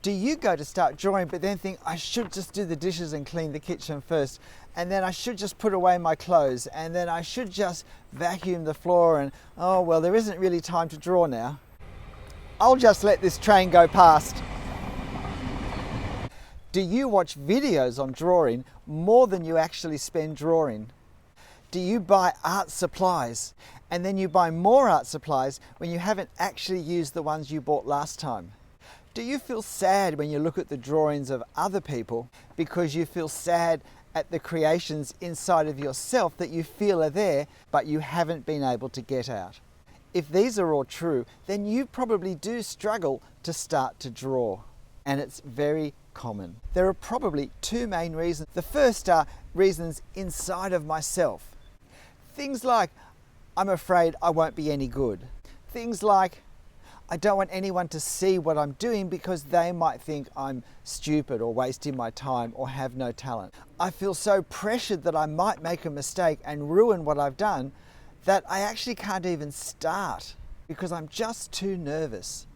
Do you go to start drawing but then think, I should just do the dishes and clean the kitchen first, and then I should just put away my clothes, and then I should just vacuum the floor, and oh well, there isn't really time to draw now. I'll just let this train go past. Do you watch videos on drawing more than you actually spend drawing? Do you buy art supplies and then you buy more art supplies when you haven't actually used the ones you bought last time? Do you feel sad when you look at the drawings of other people because you feel sad at the creations inside of yourself that you feel are there but you haven't been able to get out? If these are all true, then you probably do struggle to start to draw. And it's very common. There are probably two main reasons. The first are reasons inside of myself. Things like, I'm afraid I won't be any good. Things like, I don't want anyone to see what I'm doing because they might think I'm stupid or wasting my time or have no talent. I feel so pressured that I might make a mistake and ruin what I've done that I actually can't even start because I'm just too nervous.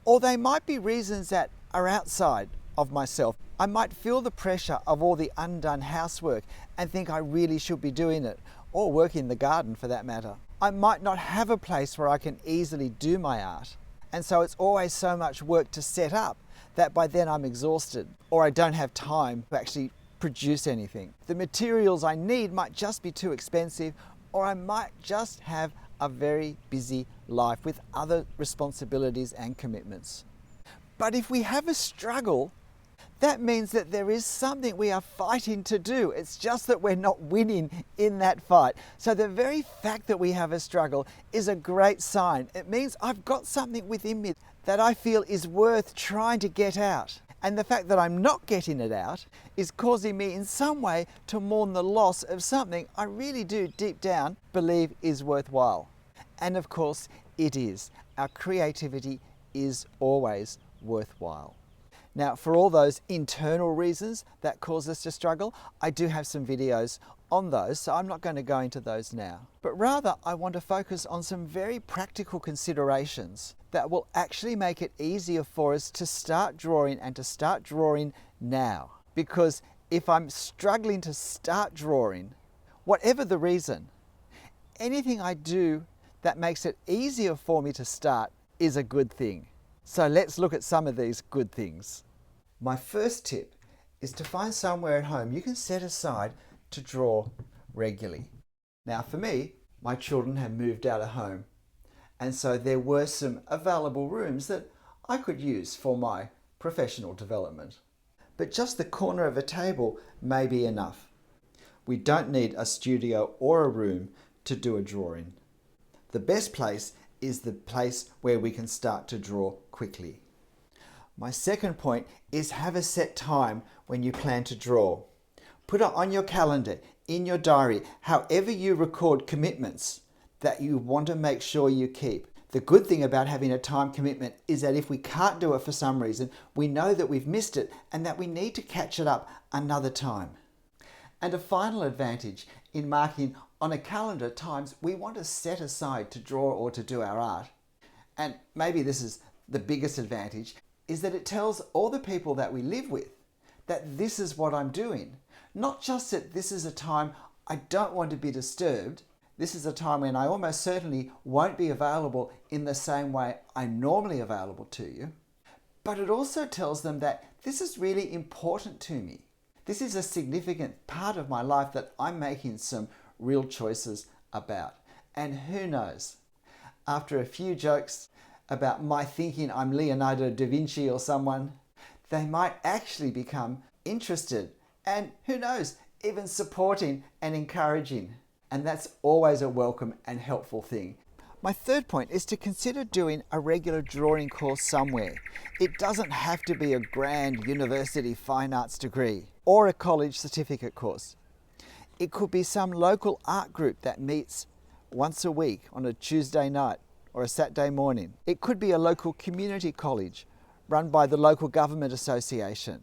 Or they might be reasons that are outside of myself. I might feel the pressure of all the undone housework and think I really should be doing it, or work in the garden for that matter. I might not have a place where I can easily do my art, and so it's always so much work to set up that by then I'm exhausted, or I don't have time to actually produce anything. The materials I need might just be too expensive, or I might just have a very busy life with other responsibilities and commitments. But if we have a struggle, that means that there is something we are fighting to do. It's just that we're not winning in that fight. So the very fact that we have a struggle is a great sign. It means I've got something within me that I feel is worth trying to get out. And the fact that I'm not getting it out is causing me in some way to mourn the loss of something I really do deep down believe is worthwhile. And of course it is. Our creativity is always worthwhile. Now, for all those internal reasons that cause us to struggle, I do have some videos on those, so I'm not going to go into those now. But rather, I want to focus on some very practical considerations that will actually make it easier for us to start drawing and to start drawing now. Because if I'm struggling to start drawing, whatever the reason, anything I do that makes it easier for me to start is a good thing. So let's look at some of these good things. My first tip is to find somewhere at home you can set aside to draw regularly. Now for me, my children have moved out of home, and so there were some available rooms that I could use for my professional development. But just the corner of a table may be enough. We don't need a studio or a room to do a drawing. The best place is the place where we can start to draw quickly. My second point is have a set time when you plan to draw. Put it on your calendar, in your diary, however you record commitments that you want to make sure you keep. The good thing about having a time commitment is that if we can't do it for some reason, we know that we've missed it and that we need to catch it up another time. And a final advantage in marking on a calendar times we want to set aside to draw or to do our art, and maybe this is the biggest advantage, is that it tells all the people that we live with that this is what I'm doing. Not just that this is a time I don't want to be disturbed, this is a time when I almost certainly won't be available in the same way I'm normally available to you, but it also tells them that this is really important to me. This is a significant part of my life that I'm making some real choices about. And who knows, after a few jokes about my thinking I'm Leonardo da Vinci or someone, they might actually become interested and, who knows, even supporting and encouraging. And that's always a welcome and helpful thing. My third point is to consider doing a regular drawing course somewhere. It doesn't have to be a grand university fine arts degree or a college certificate course. It could be some local art group that meets once a week on a Tuesday night or a Saturday morning. It could be a local community college run by the local government association.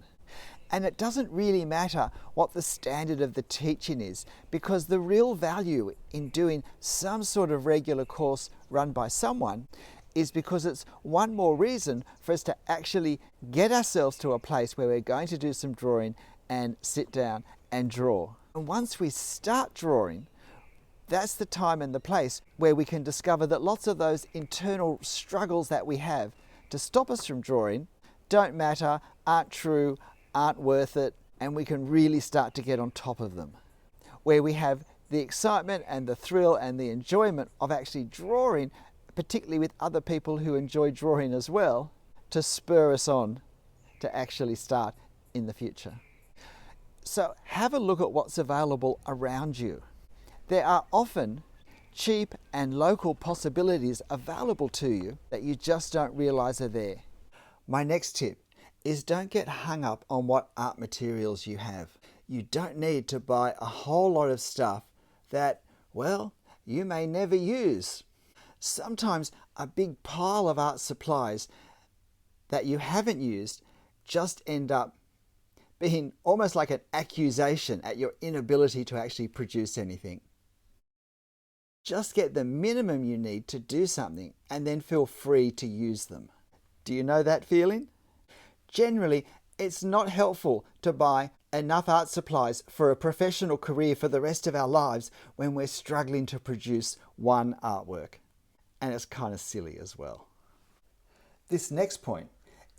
And it doesn't really matter what the standard of the teaching is, because the real value in doing some sort of regular course run by someone is because it's one more reason for us to actually get ourselves to a place where we're going to do some drawing and sit down and draw. And once we start drawing, that's the time and the place where we can discover that lots of those internal struggles that we have to stop us from drawing don't matter, aren't true, aren't worth it, and we can really start to get on top of them. Where we have the excitement and the thrill and the enjoyment of actually drawing, particularly with other people who enjoy drawing as well, to spur us on to actually start in the future. So have a look at what's available around you. There are often cheap and local possibilities available to you that you just don't realize are there. My next tip is don't get hung up on what art materials you have. You don't need to buy a whole lot of stuff that, well, you may never use. Sometimes a big pile of art supplies that you haven't used just end up being almost like an accusation at your inability to actually produce anything. Just get the minimum you need to do something and then feel free to use them. Do you know that feeling? Generally, it's not helpful to buy enough art supplies for a professional career for the rest of our lives when we're struggling to produce one artwork. And it's kind of silly as well. This next point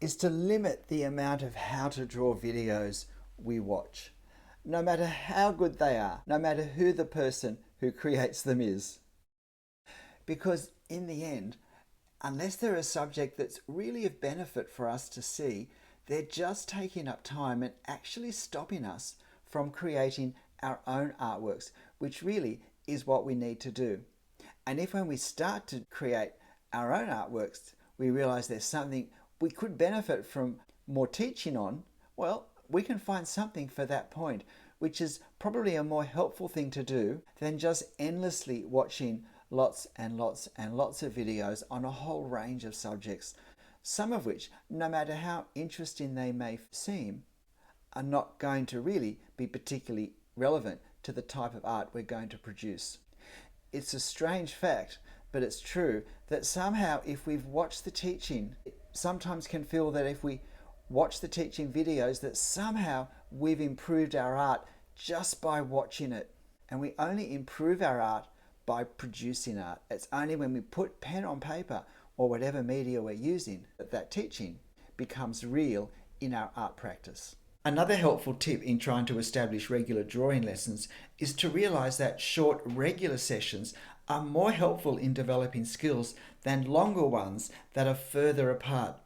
is to limit the amount of how to draw videos we watch. No matter how good they are, no matter who the person who creates them is. Because in the end, unless they're a subject that's really of benefit for us to see, they're just taking up time and actually stopping us from creating our own artworks, which really is what we need to do. And if when we start to create our own artworks, we realize there's something we could benefit from more teaching on, well, we can find something for that point, which is probably a more helpful thing to do than just endlessly watching lots and lots and lots of videos on a whole range of subjects, some of which, no matter how interesting they may seem, are not going to really be particularly relevant to the type of art we're going to produce. It's a strange fact, but it's true that somehow if we've watched the teaching, it sometimes can feel that if we watch the teaching videos that somehow we've improved our art just by watching it. And we only improve our art by producing art. It's only when we put pen on paper or whatever media we're using that that teaching becomes real in our art practice. Another helpful tip in trying to establish regular drawing lessons is to realize that short regular sessions are more helpful in developing skills than longer ones that are further apart.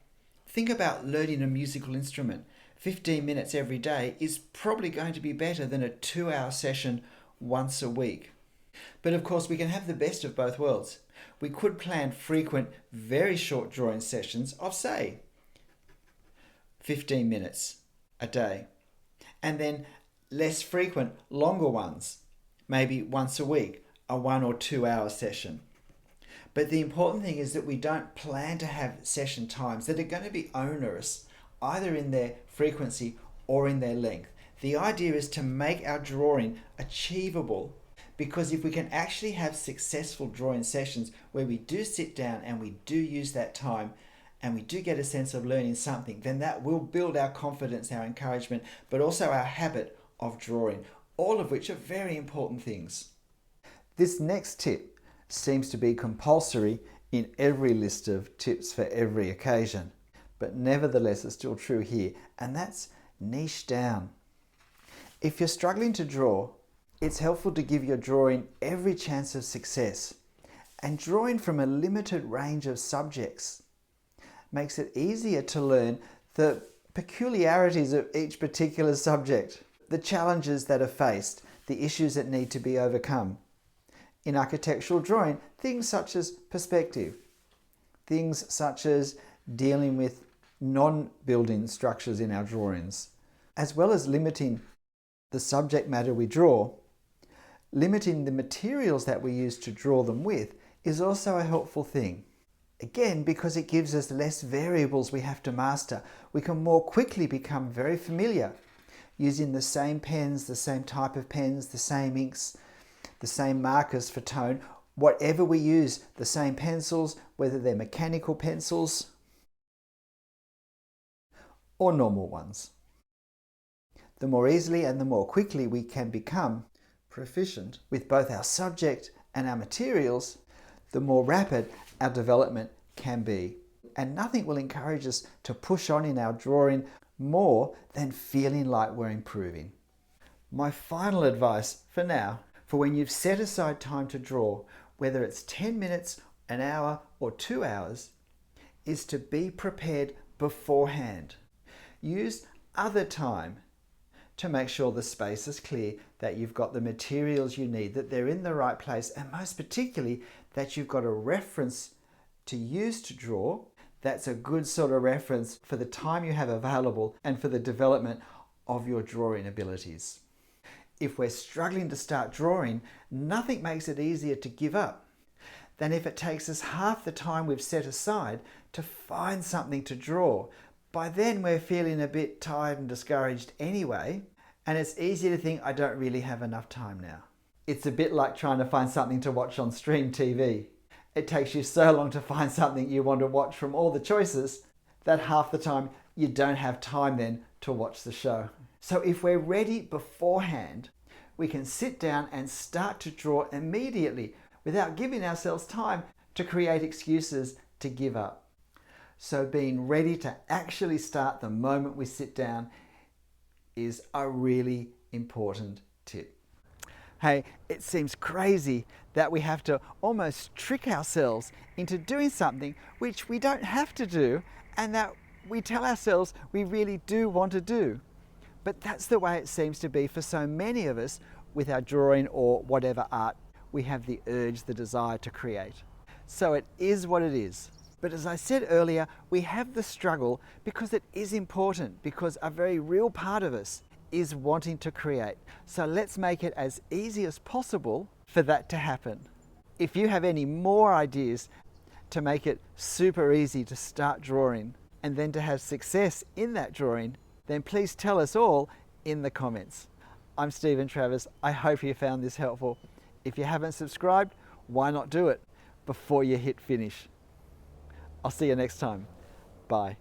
Think about learning a musical instrument. 15 minutes every day is probably going to be better than a 2-hour session once a week. But of course, we can have the best of both worlds. We could plan frequent, very short drawing sessions of, say, 15 minutes a day, and then less frequent, longer ones, maybe once a week, a 1 or 2 hour session. But the important thing is that we don't plan to have session times that are going to be onerous, either in their frequency or in their length. The idea is to make our drawing achievable, because if we can actually have successful drawing sessions where we do sit down and we do use that time and we do get a sense of learning something, then that will build our confidence, our encouragement, but also our habit of drawing, all of which are very important things. This next tip seems to be compulsory in every list of tips for every occasion, but nevertheless it's still true here, and that's niche down. If you're struggling to draw, it's helpful to give your drawing every chance of success, and drawing from a limited range of subjects makes it easier to learn the peculiarities of each particular subject, the challenges that are faced, the issues that need to be overcome. In architectural drawing, things such as perspective, things such as dealing with non-building structures in our drawings, as well as limiting the subject matter we draw, limiting the materials that we use to draw them with is also a helpful thing. Again, because it gives us less variables we have to master, we can more quickly become very familiar using the same pens, the same type of pens, the same inks, the same markers for tone, Whatever we use, the same pencils, whether they're mechanical pencils or normal ones. The more easily and the more quickly we can become proficient with both our subject and our materials, the more rapid our development can be. And nothing will encourage us to push on in our drawing more than feeling like we're improving. My final advice for now, for when you've set aside time to draw, whether it's 10 minutes, an hour, or 2 hours, is to be prepared beforehand. Use other time to make sure the space is clear, that you've got the materials you need, that they're in the right place, and most particularly that you've got a reference to use to draw that's a good sort of reference for the time you have available and for the development of your drawing abilities. If we're struggling to start drawing, nothing makes it easier to give up than if it takes us half the time we've set aside to find something to draw. By then we're feeling a bit tired and discouraged anyway, and it's easy to think, I don't really have enough time now. It's a bit like trying to find something to watch on stream TV. It takes you so long to find something you want to watch from all the choices that half the time you don't have time then to watch the show. So if we're ready beforehand, we can sit down and start to draw immediately without giving ourselves time to create excuses to give up. So being ready to actually start the moment we sit down is a really important tip. Hey, it seems crazy that we have to almost trick ourselves into doing something which we don't have to do and that we tell ourselves we really do want to do. But that's the way it seems to be for so many of us with our drawing or whatever art we have the urge, the desire to create. So it is what it is. But as I said earlier, we have the struggle because it is important, because a very real part of us is wanting to create. So let's make it as easy as possible for that to happen. If you have any more ideas to make it super easy to start drawing and then to have success in that drawing, then please tell us all in the comments. I'm Stephen Travis. I hope you found this helpful. If you haven't subscribed, why not do it before you hit finish? I'll see you next time. Bye.